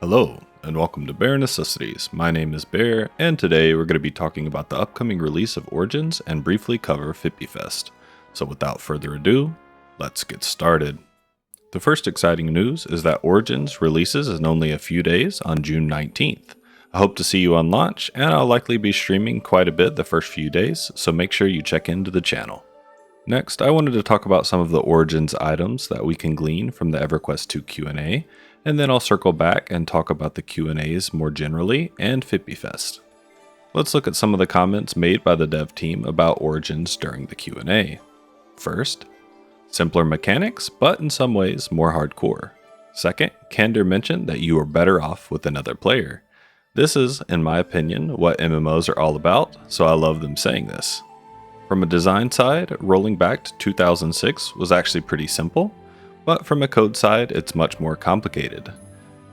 Hello, and welcome to Bear Necessities. My name is Bear, and today we're going to be talking about the upcoming release of Origins and briefly cover Fippy Fest. So without further ado, let's get started. The first exciting news is that Origins releases in only a few days on June 19th. I hope to see you on launch, and I'll likely be streaming quite a bit the first few days, so make sure you check into the channel. Next, I wanted to talk about some of the Origins items that we can glean from the EverQuest 2 Q&A, and then I'll circle back and talk about the Q&As more generally and Fippy Fest. Let's look at some of the comments made by the dev team about Origins during the Q&A. First, simpler mechanics, but in some ways more hardcore. Second, Candor mentioned that you are better off with another player. This is, in my opinion, what MMOs are all about, so I love them saying this. From a design side, rolling back to 2006 was actually pretty simple, but from a code side, it's much more complicated.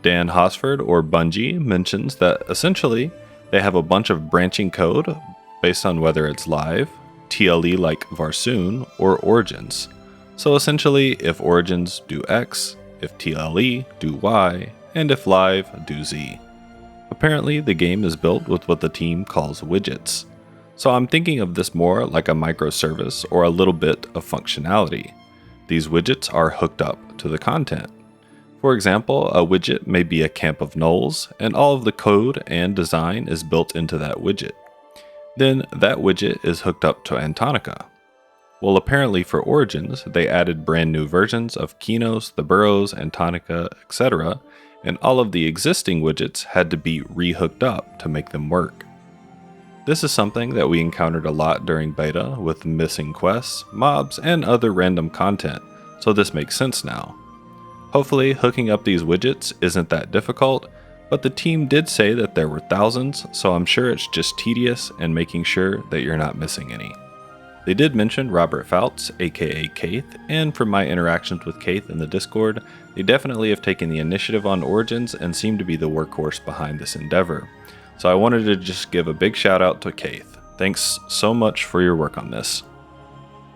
Dan Hosford, or Bungie, mentions that essentially they have a bunch of branching code based on whether it's live, TLE like Varsoon, or Origins. So essentially, if Origins, do X, if TLE, do Y, and if live, do Z. Apparently, the game is built with what the team calls widgets. So I'm thinking of this more like a microservice or a little bit of functionality. These widgets are hooked up to the content. For example, a widget may be a camp of nulls, and all of the code and design is built into that widget. Then that widget is hooked up to Antonica. Well, apparently for Origins, they added brand new versions of Kinos, the Burrows, Antonica, etc., and all of the existing widgets had to be re-hooked up to make them work. This is something that we encountered a lot during beta with missing quests, mobs, and other random content, so this makes sense now. Hopefully, hooking up these widgets isn't that difficult, but the team did say that there were thousands, so I'm sure it's just tedious and making sure that you're not missing any. They did mention Robert Fouts, aka Kaith, and from my interactions with Kaith in the Discord, they definitely have taken the initiative on Origins and seem to be the workhorse behind this endeavor. So I wanted to just give a big shout out to Kaith. Thanks so much for your work on this.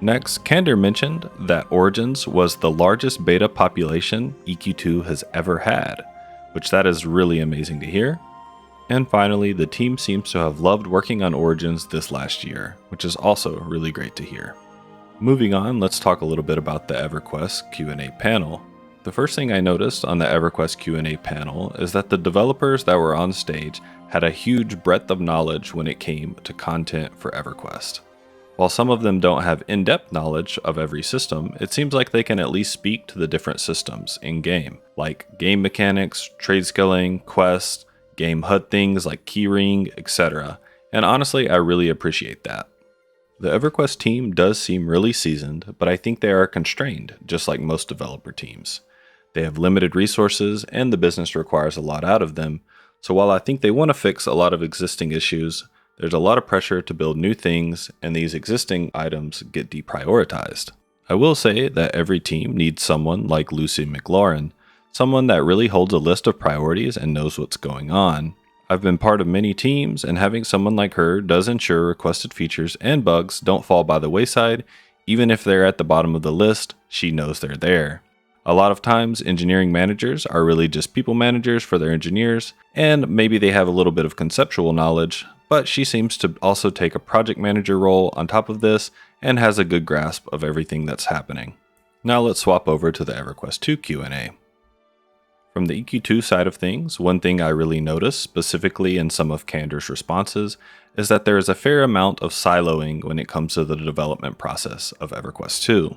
Next, Candor mentioned that Origins was the largest beta population EQ2 has ever had, which that is really amazing to hear. And finally, the team seems to have loved working on Origins this last year, which is also really great to hear. Moving on, let's talk a little bit about the EverQuest Q&A panel. The first thing I noticed on the EverQuest Q&A panel is that the developers that were on stage had a huge breadth of knowledge when it came to content for EverQuest. While some of them don't have in-depth knowledge of every system, it seems like they can at least speak to the different systems in-game, like game mechanics, trade skilling, quests, game HUD things like keyring, etc. And honestly, I really appreciate that. The EverQuest team does seem really seasoned, but I think they are constrained, just like most developer teams. They have limited resources, and the business requires a lot out of them, so while I think they want to fix a lot of existing issues, there's a lot of pressure to build new things, and these existing items get deprioritized. I will say that every team needs someone like Lucy McLaurin, someone that really holds a list of priorities and knows what's going on. I've been part of many teams, and having someone like her does ensure requested features and bugs don't fall by the wayside. Even if they're at the bottom of the list, she knows they're there. A lot of times, engineering managers are really just people managers for their engineers, and maybe they have a little bit of conceptual knowledge, but she seems to also take a project manager role on top of this and has a good grasp of everything that's happening. Now let's swap over to the EverQuest 2 Q&A. From the EQ2 side of things, one thing I really noticed, specifically in some of Candor's responses, is that there is a fair amount of siloing when it comes to the development process of EverQuest 2.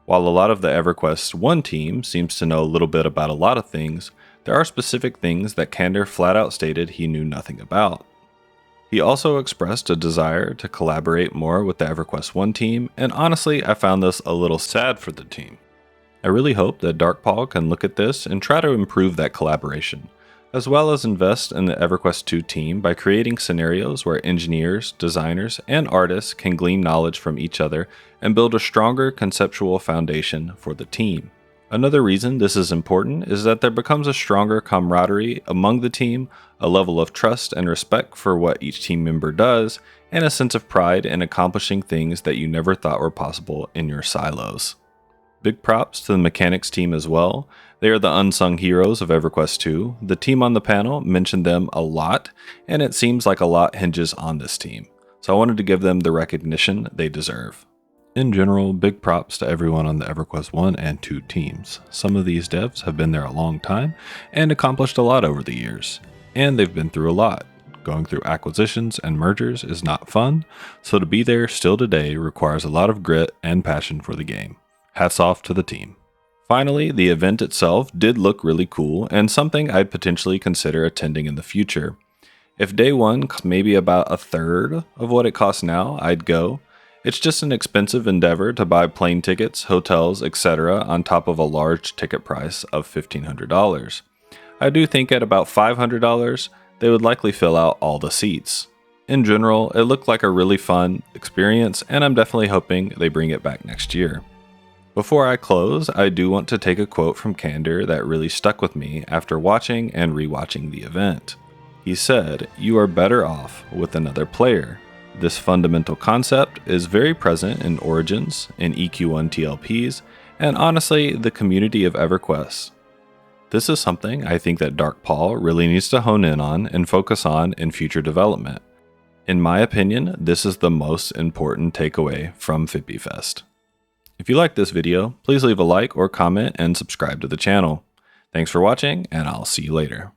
While a lot of the EverQuest 1 team seems to know a little bit about a lot of things, there are specific things that Candor flat out stated he knew nothing about. He also expressed a desire to collaborate more with the EverQuest 1 team, and honestly, I found this a little sad for the team. I really hope that Darkpaw can look at this and try to improve that collaboration, as well as invest in the EverQuest 2 team by creating scenarios where engineers, designers, and artists can glean knowledge from each other and build a stronger conceptual foundation for the team. Another reason this is important is that there becomes a stronger camaraderie among the team, a level of trust and respect for what each team member does, and a sense of pride in accomplishing things that you never thought were possible in your silos. Big props to the mechanics team as well. They are the unsung heroes of EverQuest 2. The team on the panel mentioned them a lot, and it seems like a lot hinges on this team. So I wanted to give them the recognition they deserve. In general, big props to everyone on the EverQuest 1 and 2 teams. Some of these devs have been there a long time and accomplished a lot over the years. And they've been through a lot. Going through acquisitions and mergers is not fun, so to be there still today requires a lot of grit and passion for the game. Hats off to the team. Finally, the event itself did look really cool and something I'd potentially consider attending in the future. If day one cost maybe about a third of what it costs now, I'd go. It's just an expensive endeavor to buy plane tickets, hotels, etc. on top of a large ticket price of $1,500. I do think at about $500, they would likely fill out all the seats. In general, it looked like a really fun experience, and I'm definitely hoping they bring it back next year. Before I close, I do want to take a quote from Candor that really stuck with me after watching and rewatching the event. He said, "You are better off with another player." This fundamental concept is very present in Origins, in EQ1 TLPs, and honestly, the community of EverQuest. This is something I think that Dark Paul really needs to hone in on and focus on in future development. In my opinion, this is the most important takeaway from Fippy Fest. If you liked this video, please leave a like or comment and subscribe to the channel. Thanks for watching, and I'll see you later.